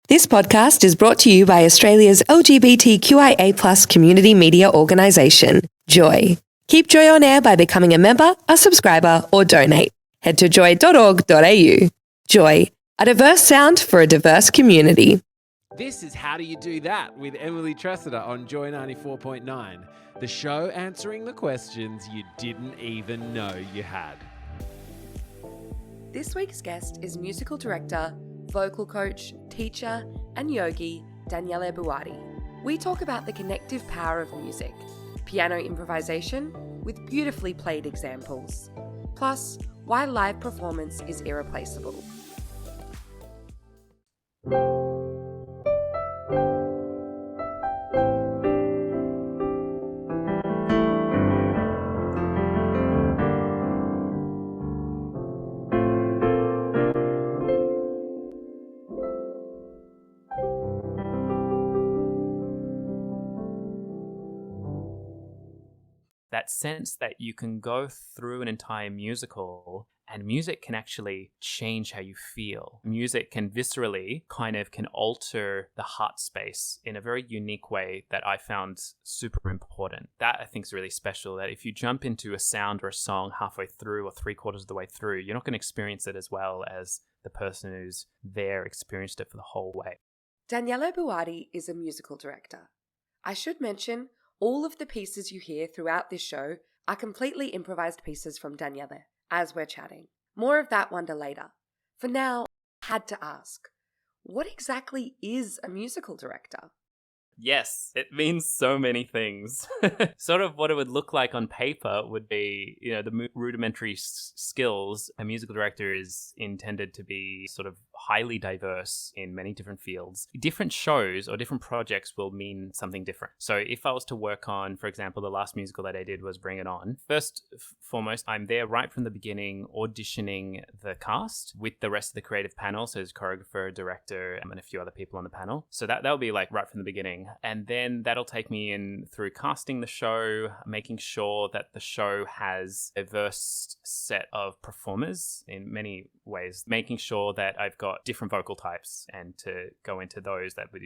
This podcast is brought to you by Australia's LGBTQIA+ community media organisation, Joy. Keep Joy on air by becoming a member, a subscriber, or donate. Head to joy.org.au. Joy, a diverse sound for a diverse community. This is How Do You Do That with Emily Tresidder on Joy 94.9, the show answering the questions you didn't even know you had. This week's guest is musical director, vocal coach, teacher, and yogi Daniele Buatti. We talk about the connective power of music, piano improvisation with beautifully played examples, plus why live performance is irreplaceable. That sense that you can go through an entire musical and music can actually change how you feel. Music can viscerally can alter the heart space in a very unique way that I found super important. That I think is really special, that if you jump into a sound or a song halfway through or 3/4 of the way through, you're not going to experience it as well as the person who's there experienced it for the whole way. Daniele Buatti is a musical director. I should mention, all of the pieces you hear throughout this show are completely improvised pieces from Daniele, as we're chatting. More of that wonder later. For now, I had to ask, what exactly is a musical director? Yes, it means so many things. Sort of what it would look like on paper would be, the rudimentary skills. A musical director is intended to be sort of highly diverse in many different fields. Different shows or different projects will mean something different. So if I was to work on, for example, the last musical that I did was Bring It On. First, foremost, I'm there right from the beginning auditioning the cast with the rest of the creative panel. So there's choreographer, director, and a few other people on the panel. So that'll be like right from the beginning. And then that'll take me in through casting the show, making sure that the show has a diverse set of performers in many ways, making sure that I've got different vocal types, and to go into those, that would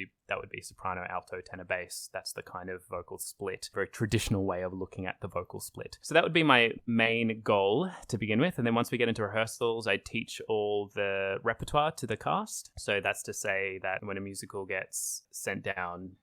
be soprano, alto, tenor, bass. That's the kind of vocal split, very traditional way of looking at the vocal split. So that would be my main goal to begin with. And then once we get into rehearsals, I teach all the repertoire to the cast. So that's to say that when a musical gets sent down,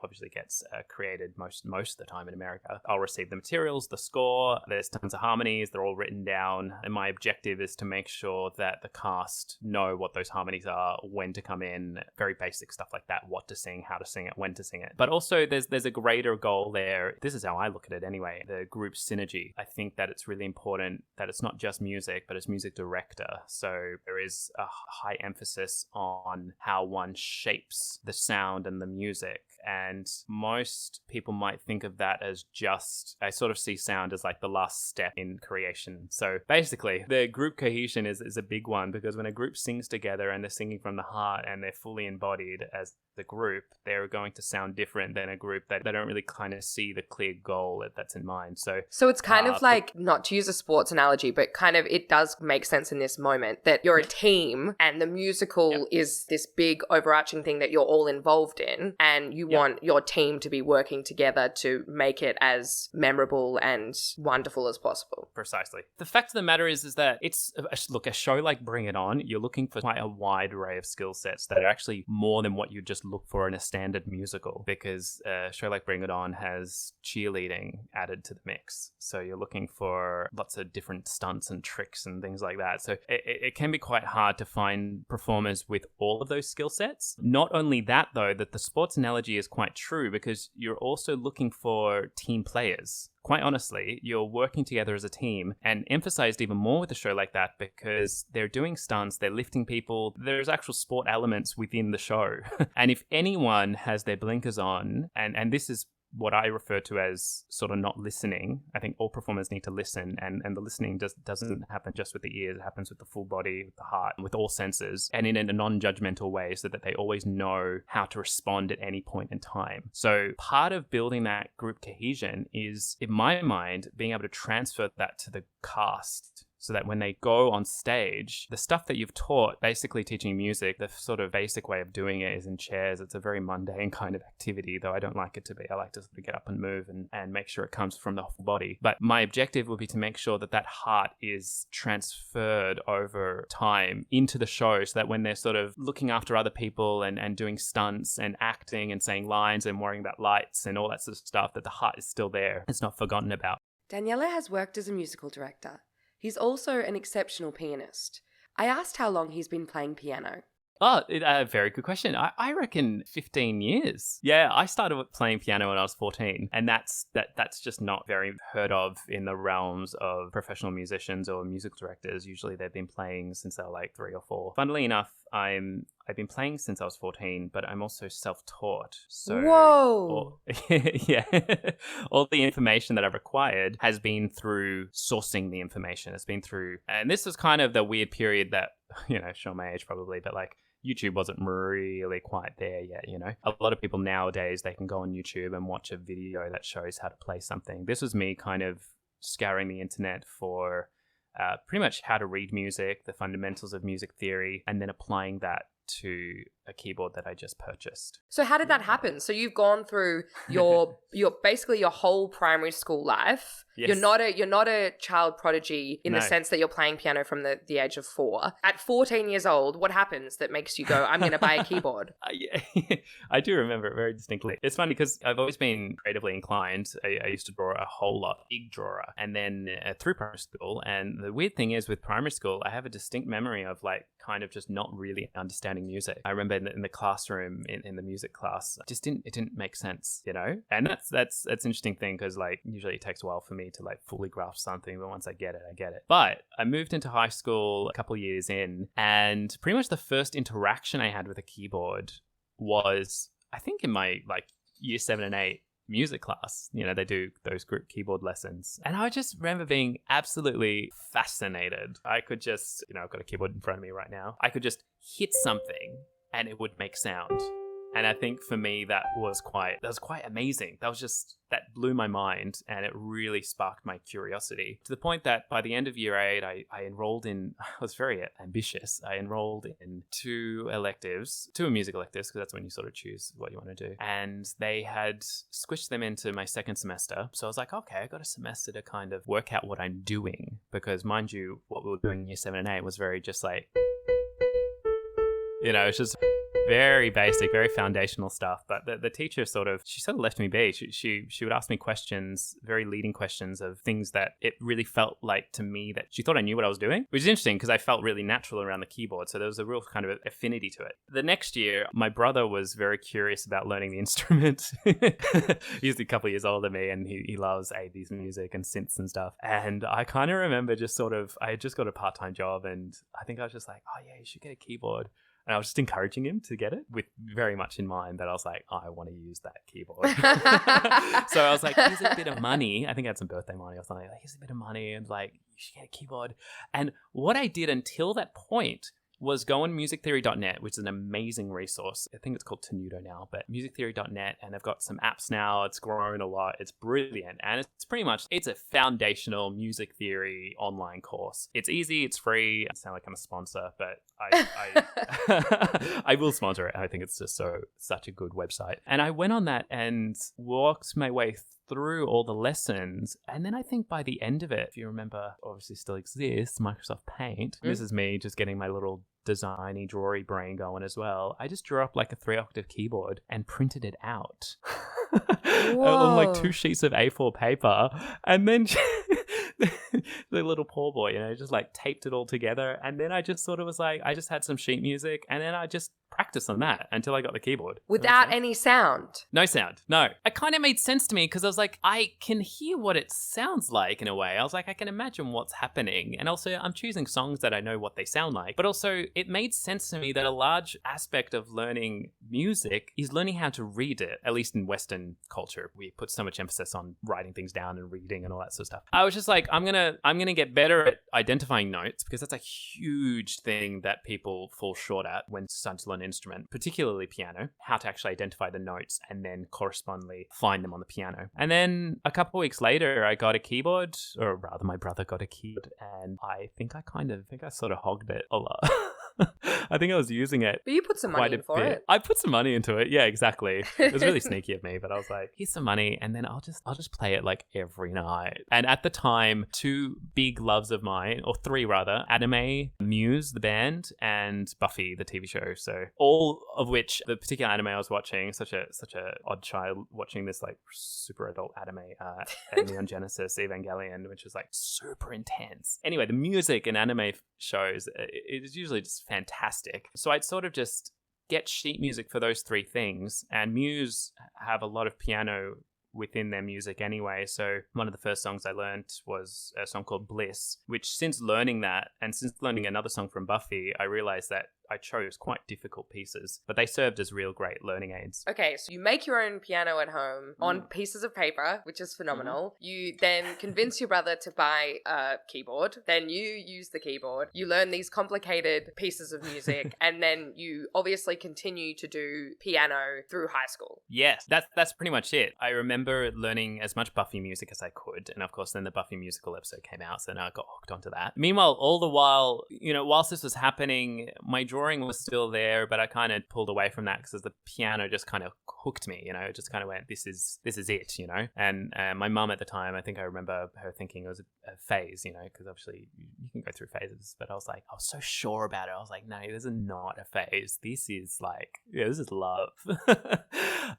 obviously gets created most of the time in America, I'll receive the materials, the score, there's tons of harmonies, they're all written down, and my objective is to make sure that the cast know what those harmonies are, when to come in, very basic stuff like that, what to sing, how to sing it, when to sing it. But also there's a greater goal there. This is how I look at it anyway, the group synergy. I think that it's really important that it's not just music, but it's music director. So there is a high emphasis on how one shapes the sound and the music. And most people might think of that as I sort of see sound as like the last step in creation. So basically, the group cohesion is a big one, because when a group sings together and they're singing from the heart and they're fully embodied as the group, they're going to sound different than a group that they don't really kind of see the clear goal that's in mind. So it's kind of like, not to use a sports analogy, but kind of it does make sense in this moment that you're a team and the musical is this big overarching thing that you're all involved in, and you want your team to be working together to make it as memorable and wonderful as possible. Precisely. The fact of the matter is that it's, look, a show like Bring It On, you're looking for quite a wide array of skill sets that are actually more than what you just look for in a standard musical, because a show like Bring It On has cheerleading added to the mix. So you're looking for lots of different stunts and tricks and things like that. So it can be quite hard to find performers with all of those skill sets. Not only that, though, that the sports analogy is quite true, because you're also looking for team players. Quite honestly, you're working together as a team, and emphasized even more with a show like that, because they're doing stunts, they're lifting people, there's actual sport elements within the show. And if anyone has their blinkers on, and this is what I refer to as sort of not listening. I think all performers need to listen, and the listening doesn't happen just with the ears. It happens with the full body, with the heart, with all senses, and in a non-judgmental way, so that they always know how to respond at any point in time. So part of building that group cohesion is, in my mind, being able to transfer that to the cast. so that when they go on stage, the stuff that you've taught, basically teaching music, the sort of basic way of doing it is in chairs. It's a very mundane kind of activity, though I don't like it to be. I like to sort of get up and move and make sure it comes from the whole body. But my objective would be to make sure that that heart is transferred over time into the show, so that when they're sort of looking after other people and doing stunts and acting and saying lines and worrying about lights and all that sort of stuff, that the heart is still there. It's not forgotten about. Daniele has worked as a musical director. He's also an exceptional pianist. I asked how long he's been playing piano. Oh, very good question. I reckon 15 years. Yeah, I started playing piano when I was 14, and that's just not very heard of in the realms of professional musicians or musical directors. Usually they've been playing since they were like 3 or 4. Funnily enough, I've been playing since I was 14, but I'm also self-taught. So whoa! Yeah. All the information that I've acquired has been through sourcing the information. It's been through, and this was kind of the weird period that, show my age probably, but like YouTube wasn't really quite there yet, A lot of people nowadays, they can go on YouTube and watch a video that shows how to play something. This was me kind of scouring the internet for pretty much how to read music, the fundamentals of music theory, and then applying that to a keyboard that I just purchased. So how did that happen? So you've gone through your basically your whole primary school life. Yes. You're not a child prodigy in the sense that you're playing piano from the age of 4. At 14 years old, what happens that makes you go, I'm going to buy a keyboard? I do remember it very distinctly. It's funny because I've always been creatively inclined. I used to draw a whole lot, big drawer, and then through primary school. And the weird thing is with primary school, I have a distinct memory of like kind of just not really understanding music. I remember in the classroom, in the music class, it didn't make sense, And that's an interesting thing because like usually it takes a while for me to like fully grasp something, but once I get it, I get it. But I moved into high school a couple of years in, and pretty much the first interaction I had with a keyboard was, I think, in my like year 7 and 8 music class. They do those group keyboard lessons. And I just remember being absolutely fascinated. I could just, I've got a keyboard in front of me right now. I could just hit something and it would make sound. And I think for me, that was quite amazing. That blew my mind, and it really sparked my curiosity to the point that by the end of year 8, I enrolled in, I was very ambitious. I enrolled in 2 music electives, because that's when you sort of choose what you want to do. And they had squished them into my second semester. So I was like, okay, I got a semester to kind of work out what I'm doing, because mind you, what we were doing in year 7 and 8 was very just like, it's just very basic, very foundational stuff. But the teacher she sort of left me be. She would ask me questions, very leading questions of things that it really felt like to me that she thought I knew what I was doing, which is interesting because I felt really natural around the keyboard. So there was a real kind of affinity to it. The next year, my brother was very curious about learning the instrument. He's a couple of years older than me, and he loves 80s music and synths and stuff. And I kind of remember I had just got a part-time job, and I think I was just like, oh yeah, you should get a keyboard. And I was just encouraging him to get it with very much in mind that I was like, I want to use that keyboard. So I was like, here's a bit of money. I think I had some birthday money or something. Like, here's a bit of money, and like, you should get a keyboard. And what I did until that point was go on musictheory.net, which is an amazing resource. I think it's called Tenuto now, but musictheory.net, and they've got some apps now. It's grown a lot. It's brilliant. And it's a foundational music theory online course. It's easy. It's free. I sound like I'm a sponsor, but I will sponsor it. I think it's just such a good website. And I went on that and walked my way through all the lessons. And then I think by the end of it, if you remember, obviously still exists, Microsoft Paint. This is me just getting my little designy, drawy brain going as well. I just drew up like a 3-octave keyboard and printed it out on like 2 sheets of A4 paper. And then the little poor boy, just like taped it all together. And then I just sort of was like, I just had some sheet music, and then I just practiced on that until I got the keyboard. Without any sound? No sound. No. It kind of made sense to me because I was like, I can hear what it sounds like in a way. I was like, I can imagine what's happening. And also I'm choosing songs that I know what they sound like. But also it made sense to me that a large aspect of learning music is learning how to read it. At least in Western culture, we put so much emphasis on writing things down and reading and all that sort of stuff. I was just like, I'm gonna get better at identifying notes, because that's a huge thing that people fall short at when starting to learn instrument, particularly piano, how to actually identify the notes and then correspondingly find them on the piano. And then a couple of weeks later, I got a keyboard, or rather my brother got a keyboard, and I think I sort of hogged it a lot. I think I was using it. But you put some money in for it. I put some money into it. Yeah, exactly. It was really sneaky of me, but I was like, here's some money, and then I'll just play it like every night. And at the time, two big loves of mine, or three rather, anime, Muse, the band, and Buffy, the TV show. So all of which the particular anime I was watching, such a odd child watching this like super adult anime, Neon Genesis Evangelion, which was like super intense. Anyway, the music in anime shows, it is usually just fantastic. So I'd sort of just get sheet music for those three things, and Muse have a lot of piano within their music anyway. So one of the first songs I learned was a song called Bliss, which since learning that and since learning another song from Buffy, I realized that I chose quite difficult pieces, but they served as real great learning aids. Okay, so you make your own piano at home on pieces of paper, which is phenomenal. You then convince your brother to buy a keyboard. Then you use the keyboard. You learn these complicated pieces of music, and then you obviously continue to do piano through high school. Yes, that's pretty much it. I remember learning as much Buffy music as I could, and of course then the Buffy musical episode came out, so now I got hooked onto that. Meanwhile, all the while, whilst this was happening, my drawing was still there, but I kind of pulled away from that because the piano just kind of hooked me, it just kind of went, this is it, and my mum at the time, I think I remember her thinking it was a phase, because obviously you can go through phases, but I was so sure about it. I was like, no, this is not a phase. This is this is love.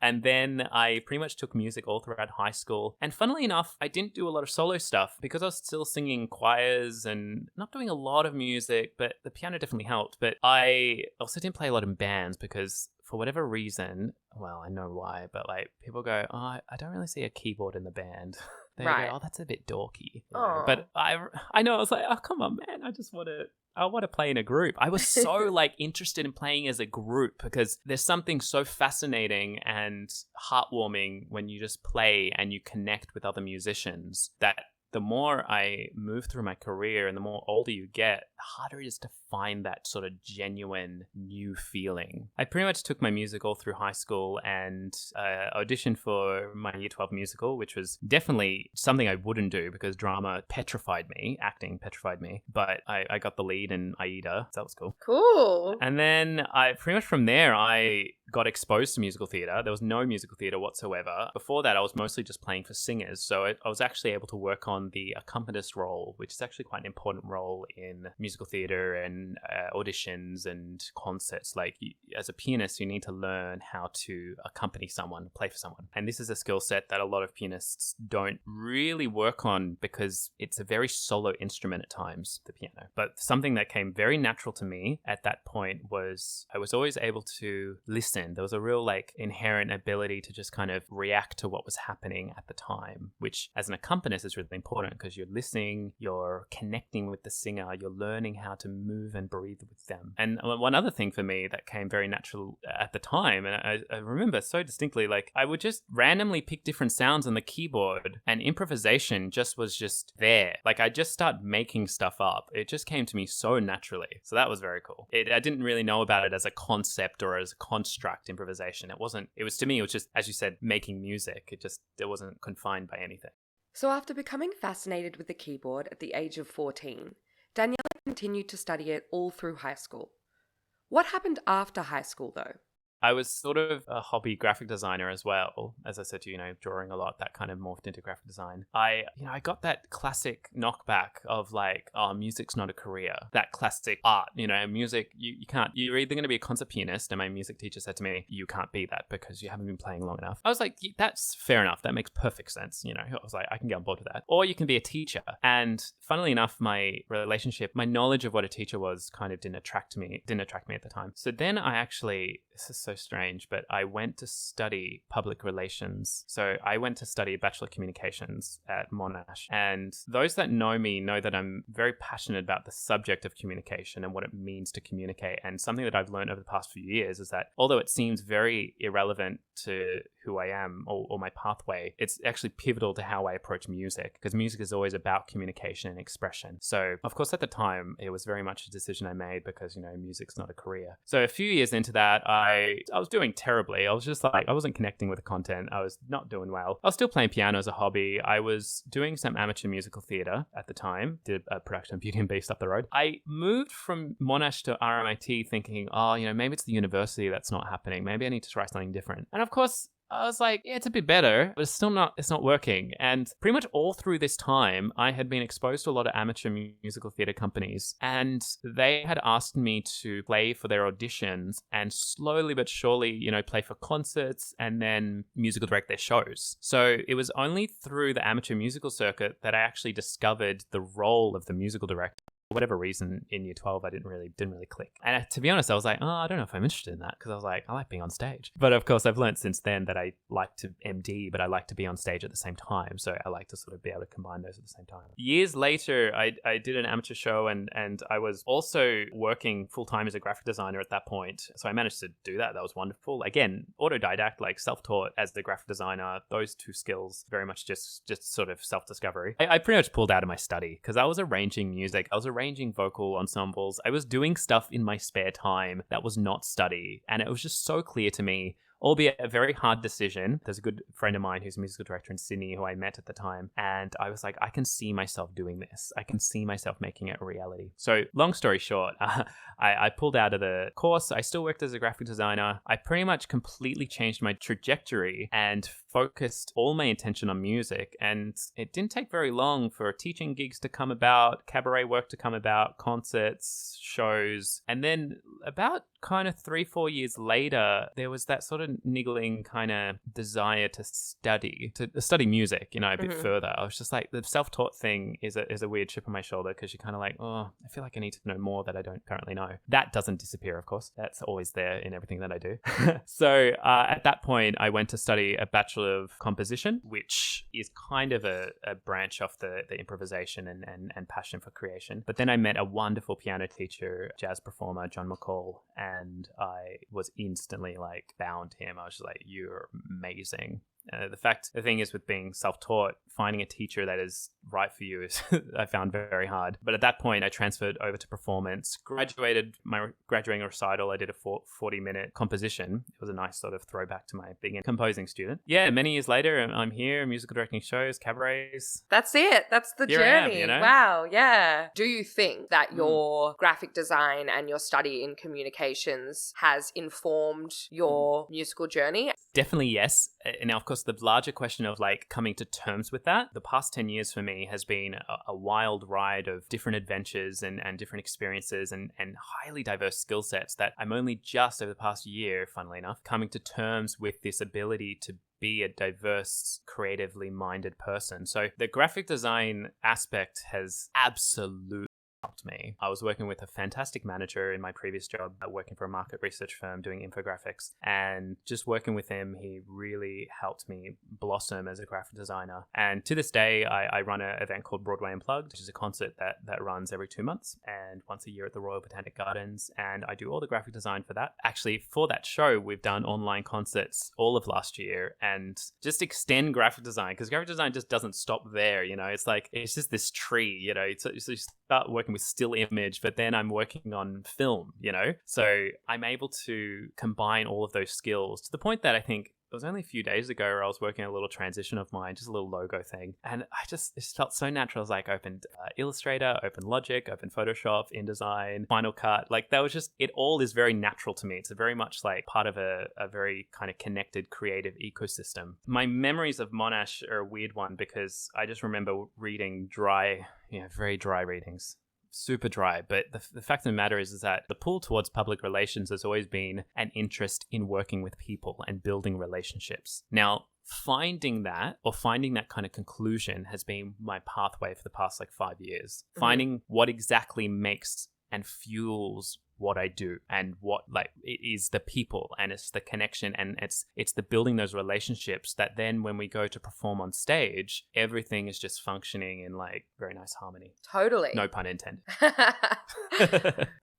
And then I pretty much took music all throughout high school, and funnily enough, I didn't do a lot of solo stuff because I was still singing choirs and not doing a lot of music, but the piano definitely helped. But I also didn't play a lot in bands because for whatever reason, well, I know why, but people go, oh, I don't really see a keyboard in the band. They go, oh, that's a bit dorky. But I know, I was like, oh, come on, man, I want to play in a group. I was so interested in playing as a group because there's something so fascinating and heartwarming when you just play and you connect with other musicians that the more I move through my career and the more older you get, the harder it is to find that sort of genuine new feeling. I pretty much took my music all through high school and auditioned for my Year 12 musical, which was definitely something I wouldn't do because drama petrified me, acting petrified me. But I got the lead in Aida, so that was cool. Cool. And then pretty much from there, I got exposed to musical theatre. There was no musical theatre whatsoever. Before that, I was mostly just playing for singers. So I was actually able to work on the accompanist role, which is actually quite an important role in musical theatre and auditions and concerts. As a pianist, you need to learn how to accompany someone, play for someone. And this is a skill set that a lot of pianists don't really work on because it's a very solo instrument at times, the piano. But something that came very natural to me at that point was I was always able to listen. There was a real inherent ability to just kind of react to what was happening at the time, which as an accompanist is really important because you're listening, you're connecting with the singer, you're learning how to move and breathe with them. And one other thing for me that came very natural at the time, and I remember so distinctly, I would just randomly pick different sounds on the keyboard and improvisation was just there. I just started making stuff up. It just came to me so naturally. So that was very cool. I didn't really know about it as a concept or as a construct. Improvisation. It was to me, it was just, as you said, making music. It wasn't confined by anything. So after becoming fascinated with the keyboard at the age of 14, Daniele continued to study it all through high school. What happened after high school though? I was sort of a hobby graphic designer as well. As I said to you, drawing a lot, that kind of morphed into graphic design. I got that classic knockback of music's not a career. That classic art, music, you can't, you're either going to be a concert pianist. And my music teacher said to me, you can't be that because you haven't been playing long enough. I was like, that's fair enough. That makes perfect sense. I was like, I can get on board with that. Or you can be a teacher. And funnily enough, my knowledge of what a teacher was kind of didn't attract me at the time. So then this is so strange, but I went to study public relations. So I went to study Bachelor of Communications at Monash. And those that know me know that I'm very passionate about the subject of communication and what it means to communicate. And something that I've learned over the past few years is that although it seems very irrelevant to who I am or my pathway. It's actually pivotal to how I approach music, because music is always about communication and expression. So of course at the time it was very much a decision I made because, music's not a career. So a few years into that, I was doing terribly. I was just like, I wasn't connecting with the content. I was not doing well. I was still playing piano as a hobby. I was doing some amateur musical theatre at the time, did a production of Beauty and Beast up the road. I moved from Monash to RMIT thinking, maybe it's the university that's not happening. Maybe I need to try something different. And of course, I was like, yeah, it's a bit better, but it's not working. And pretty much all through this time, I had been exposed to a lot of amateur musical theatre companies, and they had asked me to play for their auditions and slowly but surely, play for concerts and then musical direct their shows. So it was only through the amateur musical circuit that I actually discovered the role of the musical director. For whatever reason, in year 12, I didn't really click. And to be honest, I was like, I don't know if I'm interested in that, because I was like, I like being on stage. But of course, I've learned since then that I like to MD, but I like to be on stage at the same time. So I like to sort of be able to combine those at the same time. Years later, I did an amateur show, and I was also working full-time as a graphic designer at that point. So I managed to do that. That was wonderful. Again, autodidact, like self-taught as the graphic designer. Those two skills, very much just sort of self-discovery. I pretty much pulled out of my study because I was arranging music. I was arranging vocal ensembles. I was doing stuff in my spare time that was not study. And it was just so clear to me, albeit a very hard decision. There's a good friend of mine who's a musical director in Sydney who I met at the time. And I was like, I can see myself doing this. I can see myself making it a reality. So long story short, I pulled out of the course. I still worked as a graphic designer. I pretty much completely changed my trajectory and focused all my attention on music. And it didn't take very long for teaching gigs to come about, cabaret work to come about, concerts, shows. And then about kind of 3-4 years later, there was that sort of niggling kind of desire to study music, a bit further. I was just like, the self-taught thing is a weird chip on my shoulder, because you're kind of like, I feel like I need to know more that I don't currently know. That doesn't disappear, of course. That's always there in everything that I do. So at that point, I went to study a Bachelor of Composition, which is kind of a branch off the improvisation and passion for creation. But then I met a wonderful piano teacher, jazz performer, John McCall, and I was instantly like bound to him. I was just like, you're amazing. The thing is with being self-taught, finding a teacher that is right for you is I found very hard. But at that point, I transferred over to performance, graduated my graduating recital. I did a 40-minute composition. It was a nice sort of throwback to my being a composing student. Yeah, many years later, I'm here, musical directing shows, cabarets. That's it. That's the Here journey. I am, Wow, yeah. Do you think that your graphic design and your study in communications has informed your musical journey? Definitely yes. And now, of course, the larger question of like coming to terms with that, the past 10 years for me has been a wild ride of different adventures and different experiences and highly diverse skill sets that I'm only just over the past year, funnily enough, coming to terms with this ability to be a diverse, creatively minded person. So the graphic design aspect has absolutely helped me. I was working with a fantastic manager in my previous job, working for a market research firm doing infographics, and just working with him, he really helped me blossom as a graphic designer. And to this day, I run an event called Broadway Unplugged, which is a concert that runs every 2 months and once a year at the Royal Botanic Gardens, and I do all the graphic design for that. Actually, for that show, we've done online concerts all of last year and just extend graphic design, because graphic design just doesn't stop there, it's like, it's just this tree, so you start working with still image, but then I'm working on film, so I'm able to combine all of those skills to the point that I think it was only a few days ago where I was working on a little transition of mine, just a little logo thing, and it just felt so natural. I was like, opened Illustrator, open Logic, open Photoshop, InDesign, Final Cut. Like that was just, it all is very natural to me. It's a very much like part of a very kind of connected creative ecosystem. My memories of Monash are a weird one because I just remember reading very dry readings. Super dry, but the fact of the matter is that the pull towards public relations has always been an interest in working with people and building relationships. Now, finding that kind of conclusion has been my pathway for the past 5 years. Mm-hmm. Finding what exactly makes and fuels what I do, and what it is the people, and it's the connection, and it's the building those relationships that then when we go to perform on stage, everything is just functioning in very nice harmony. Totally. No pun intended.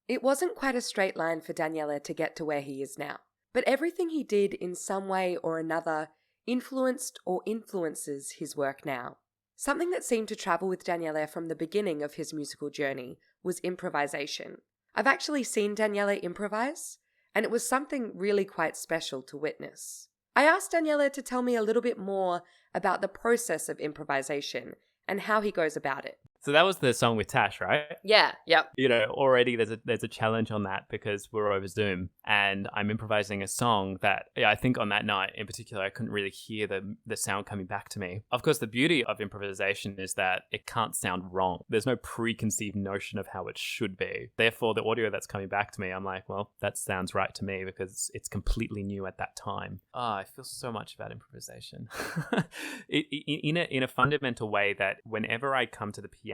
It wasn't quite a straight line for Daniele to get to where he is now. but everything he did in some way or another influenced or influences his work now. Something that seemed to travel with Daniele from the beginning of his musical journey was improvisation. I've actually seen Daniele improvise, and it was something really quite special to witness. I asked Daniele to tell me a little bit more about the process of improvisation and how he goes about it. So that was the song with Tash, right? Yeah, yep. You know, already there's a challenge on that because we're over Zoom and I'm improvising a song that, I think on that night in particular, I couldn't really hear the sound coming back to me. Of course, the beauty of improvisation is that it can't sound wrong. There's no preconceived notion of how it should be. Therefore, the audio that's coming back to me, I'm like, well, that sounds right to me because it's completely new at that time. I feel so much about improvisation. in a fundamental way that whenever I come to the piano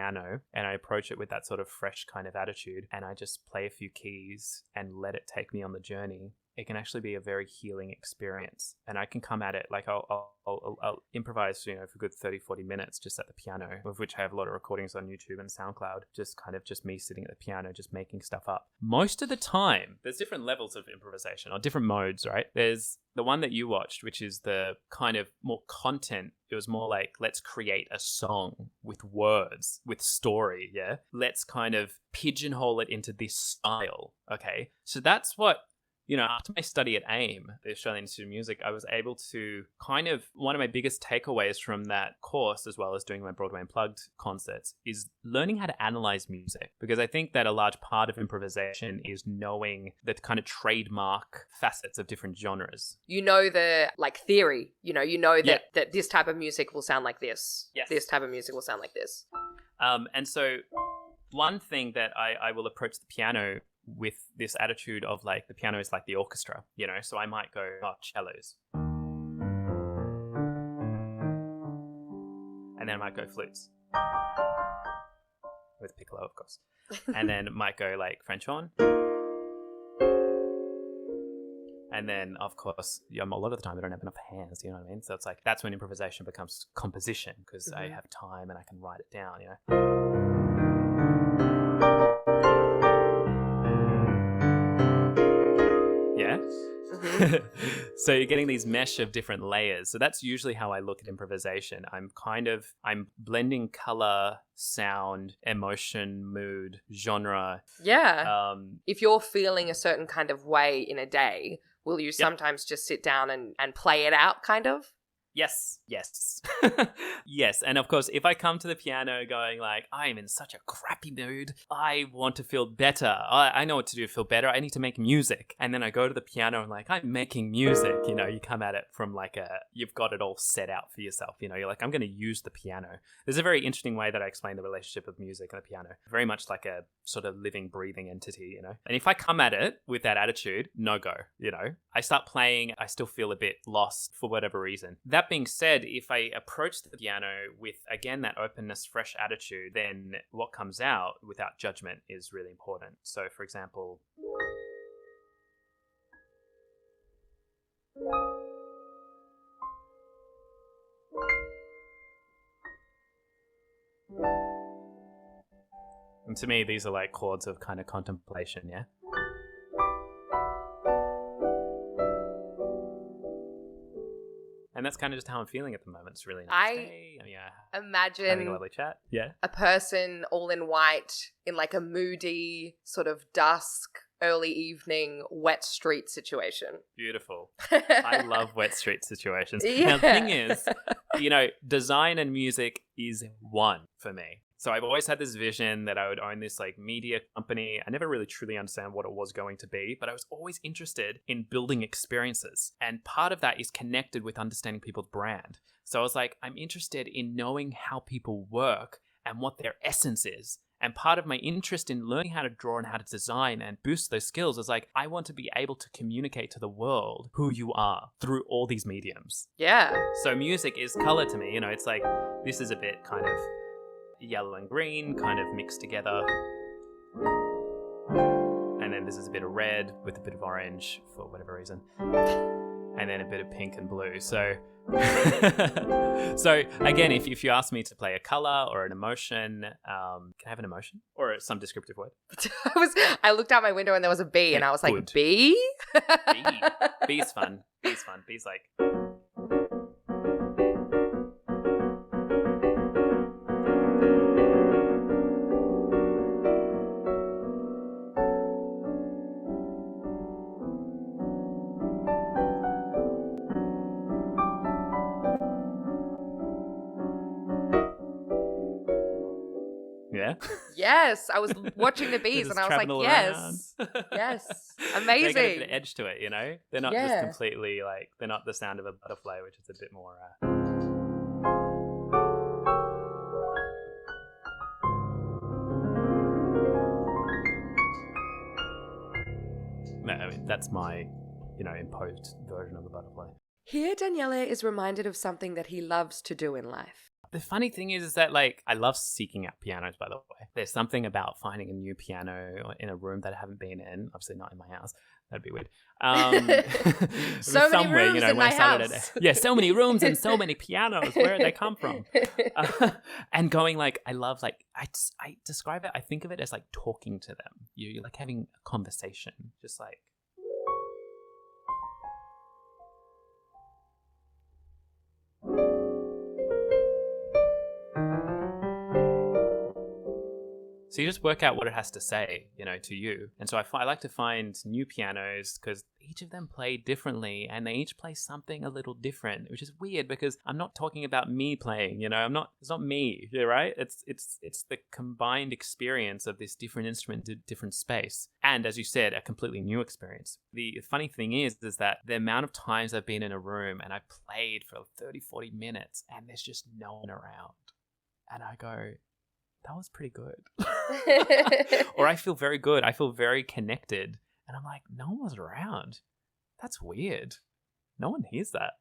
and I approach it with that sort of fresh kind of attitude and I just play a few keys and let it take me on the journey, it can actually be a very healing experience. And I can come at it like I'll improvise, for a good 30-40 minutes just at the piano, of which I have a lot of recordings on YouTube and SoundCloud, just me sitting at the piano, just making stuff up. Most of the time, there's different levels of improvisation or different modes, right? There's the one that you watched, which is the kind of more content. It was more like, let's create a song with words, with story, yeah? Let's kind of pigeonhole it into this style, okay? So that's what, after my study at AIM, the Australian Institute of Music, I was able to one of my biggest takeaways from that course, as well as doing my Broadway Unplugged concerts, is learning how to analyze music. Because I think that a large part of improvisation is knowing the kind of trademark facets of different genres. You know the theory, that this type of music will sound like this. Yes. This type of music will sound like this. And so one thing that I will approach the piano with this attitude of the piano is like the orchestra, so I might go, cellos. And then I might go flutes. With piccolo, of course. And then might go French horn. And then, of course, a lot of the time I don't have enough hands, you know what I mean? So it's that's when improvisation becomes composition because I have time and I can write it down, Yeah. So you're getting these mesh of different layers. So that's usually how I look at improvisation. I'm blending color, sound, emotion, mood, genre. Yeah. If you're feeling a certain kind of way in a day, will you sometimes just sit down and play it out kind of? Yes. Yes. And of course, if I come to the piano going I'm in such a crappy mood, I want to feel better. I know what to do to feel better. I need to make music. And then I go to the piano and I'm making music. You come at it from you've got it all set out for yourself. You're I'm going to use the piano. There's a very interesting way that I explain the relationship of music and the piano. Very much like a sort of living, breathing entity, And if I come at it with that attitude, no go, I start playing, I still feel a bit lost for whatever reason. That being said, if I approach the piano with, again, that openness, fresh attitude, then what comes out without judgment is really important. So, for example, and to me, these are chords of kind of contemplation, yeah? And that's kind of just how I'm feeling at the moment. It's really nice day. Imagine having a lovely chat. Yeah. A person all in white in a moody sort of dusk, early evening, wet street situation. Beautiful. I love wet street situations. Yeah. Now, the thing is, design and music is one for me. So I've always had this vision that I would own this media company. I never really truly understand what it was going to be, but I was always interested in building experiences. And part of that is connected with understanding people's brand. So I was I'm interested in knowing how people work and what their essence is. And part of my interest in learning how to draw and how to design and boost those skills is I want to be able to communicate to the world who you are through all these mediums. Yeah. So music is color to me. It's this is a bit kind of yellow and green kind of mixed together, and then this is a bit of red with a bit of orange for whatever reason, and then a bit of pink and blue. So so again, if you ask me to play a color or an emotion, can I have an emotion or some descriptive word? I looked out my window and there was a bee, and I was like, Good. bee? Bee. Bee's fun. Bee's fun. Bee's like... Yeah. Yes, I was watching the bees and I was like, yes. Yes. Amazing. They got a bit of edge to it, you know? They're not just Yeah. completely like, they're not the sound of a butterfly, which is a bit more... No, I mean, that's my, imposed version of the butterfly. Here, Daniele is reminded of something that he loves to do in life. The funny thing is that, like, I love seeking out pianos, by the way. There's something about finding a new piano in a room that I haven't been in. Obviously not in my house. That'd be weird. So many rooms in my house. Yeah, so many rooms and so many pianos. Where did they come from? And going, like, I love, like, I describe it, I think of it as, like, talking to them. You're like having a conversation. Just like... So you just work out what it has to say, to you. And so I like to find new pianos because each of them play differently and they each play something a little different, which is weird because I'm not talking about me playing, it's not me, right? It's the combined experience of this different instrument, different space. And as you said, a completely new experience. The funny thing is that the amount of times I've been in a room and I played for 30, 40 minutes and there's just no one around. And I go, that was pretty good. Or I feel very good. I feel very connected. And I'm like, no one was around. That's weird. No one hears that.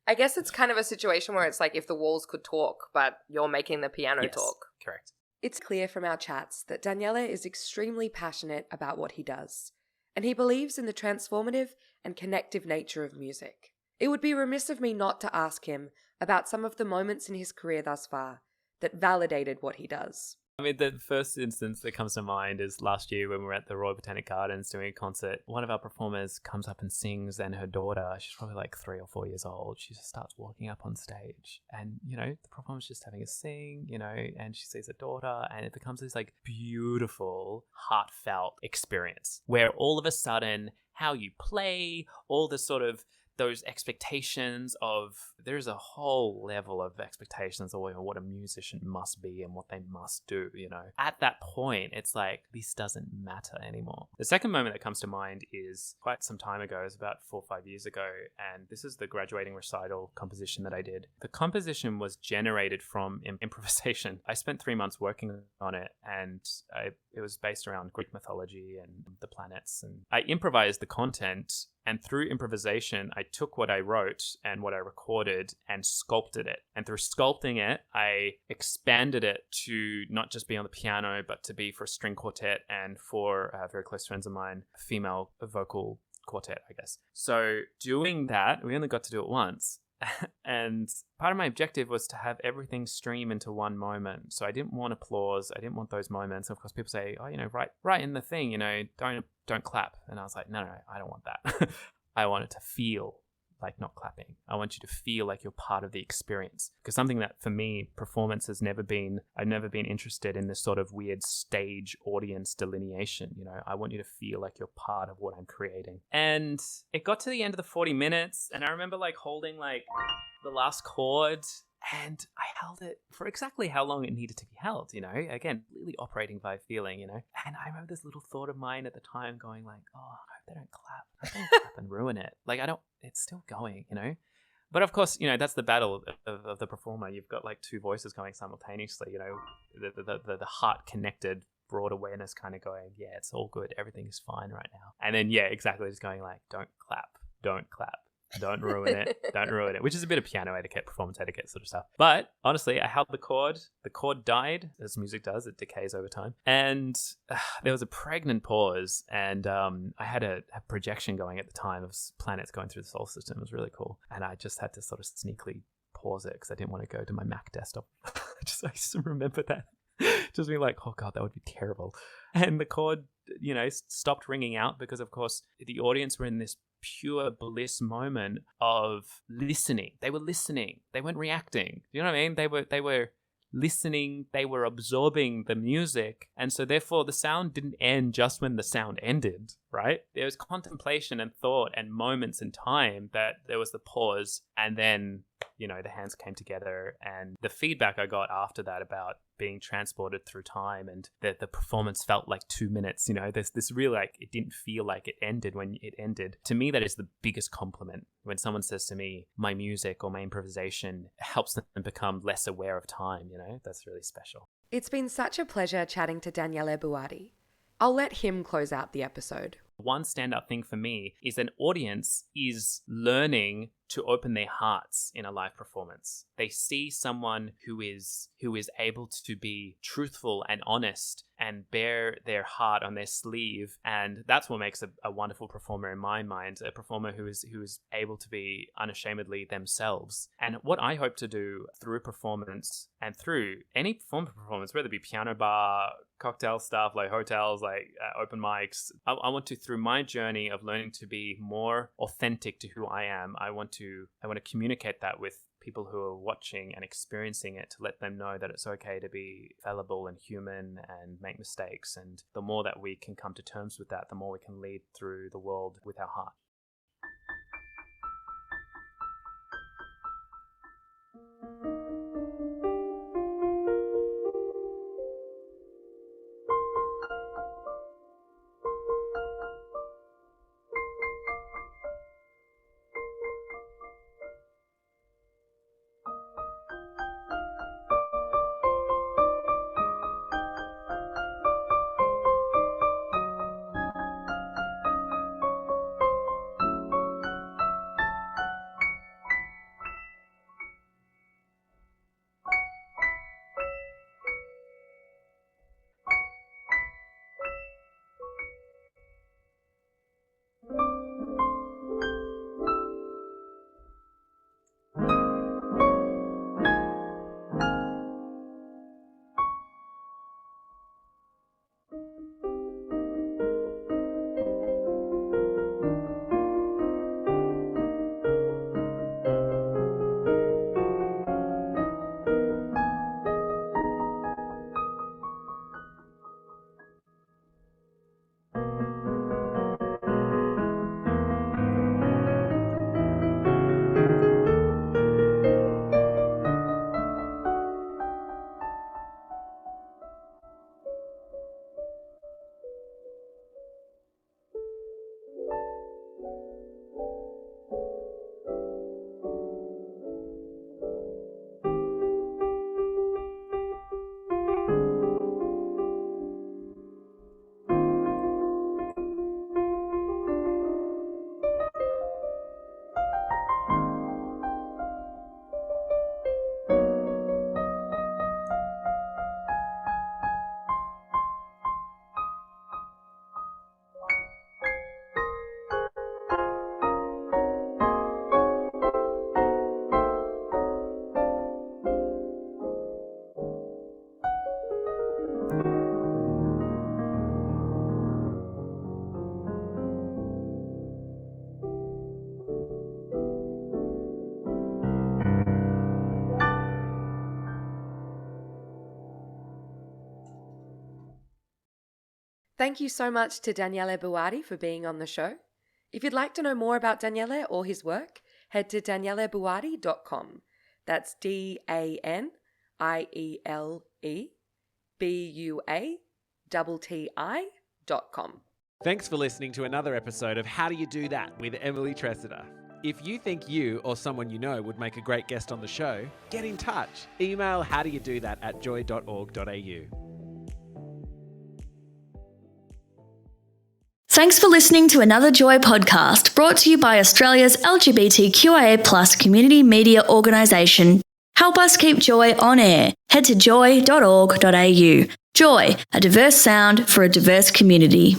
I guess it's kind of a situation where it's like if the walls could talk, but you're making the piano talk. Correct. It's clear from our chats that Daniele is extremely passionate about what he does, and he believes in the transformative and connective nature of music. It would be remiss of me not to ask him about some of the moments in his career thus far that validated what he does. I mean, the first instance that comes to mind is last year when we were at the Royal Botanic Gardens doing a concert. One of our performers comes up and sings, and her daughter, she's probably like 3 or 4 years old, she just starts walking up on stage. And, the performer's just having a sing, and she sees her daughter, and it becomes this like beautiful, heartfelt experience where all of a sudden how you play, all the sort of those expectations of, there's a whole level of expectations of what a musician must be and what they must do, At that point, it's like, this doesn't matter anymore. The second moment that comes to mind is quite some time ago. It was about 4 or 5 years ago. And this is the graduating recital composition that I did. The composition was generated from improvisation. I spent 3 months working on it, and it was based around Greek mythology and the planets. And I improvised the content. And through improvisation, I took what I wrote and what I recorded and sculpted it. And through sculpting it, I expanded it to not just be on the piano, but to be for a string quartet and for very close friends of mine, a female vocal quartet, I guess. So doing that, we only got to do it once. And part of my objective was to have everything stream into one moment. So I didn't want applause. I didn't want those moments. Of course, people say, oh, right in the thing, don't clap. And I was like, no, I don't want that. I want it to feel like not clapping. I want you to feel like you're part of the experience. Because something that for me, performance has never been, I've never been interested in this sort of weird stage audience delineation. I want you to feel like you're part of what I'm creating. And it got to the end of the 40 minutes, and I remember like holding like the last chord, and I held it for exactly how long it needed to be held, again, completely operating by feeling, And I remember this little thought of mine at the time going like, oh, I hope they don't clap. I don't clap and ruin it. Like, it's still going, But of course, that's the battle of the performer. You've got like two voices going simultaneously, the heart connected, broad awareness kind of going, yeah, it's all good. Everything is fine right now. And then, yeah, exactly. Just going like, don't clap. Don't ruin it. Don't ruin it. Which is a bit of piano etiquette, performance etiquette sort of stuff. But honestly, I held the chord. The chord died, as music does. It decays over time. And there was a pregnant pause. And I had a projection going at the time of planets going through the solar system. It was really cool. And I just had to sort of sneakily pause it because I didn't want to go to my Mac desktop. I just remember that. Just being like, oh God, that would be terrible. And the chord, stopped ringing out because, of course, the audience were in this pure bliss moment of listening. They were listening. They weren't reacting. You know what I mean? They were listening. They were absorbing the music. And so therefore the sound didn't end just when the sound ended, right? There was contemplation and thought and moments in time that there was the pause, and then, the hands came together, and the feedback I got after that about being transported through time and that the performance felt like 2 minutes, there's this real, it didn't feel like it ended when it ended. To me, that is the biggest compliment. When someone says to me, my music or my improvisation helps them become less aware of time, that's really special. It's been such a pleasure chatting to Daniele Buatti. I'll let him close out the episode. One standout thing for me is an audience is learning to open their hearts in a live performance. They see someone who is able to be truthful and honest and bear their heart on their sleeve, and that's what makes a wonderful performer in my mind. A performer who is able to be unashamedly themselves. And what I hope to do through performance and through any form of performance, whether it be piano bar, cocktail stuff, like hotels, open mics, I want to, through my journey of learning to be more authentic to who I am, I want to communicate that with people who are watching and experiencing it, to let them know that it's okay to be fallible and human and make mistakes. And the more that we can come to terms with that, the more we can lead through the world with our heart. Thank you so much to Daniele Buatti for being on the show. If you'd like to know more about Daniele or his work, head to danielebuatti.com. That's DanieleBuatti.com. Thanks for listening to another episode of How Do You Do That with Emily Tresidder. If you think you or someone you know would make a great guest on the show, get in touch. Email howdoyoudothat@joy.org.au. Thanks for listening to another Joy podcast brought to you by Australia's LGBTQIA+ community media organisation. Help us keep Joy on air. Head to joy.org.au. Joy, a diverse sound for a diverse community.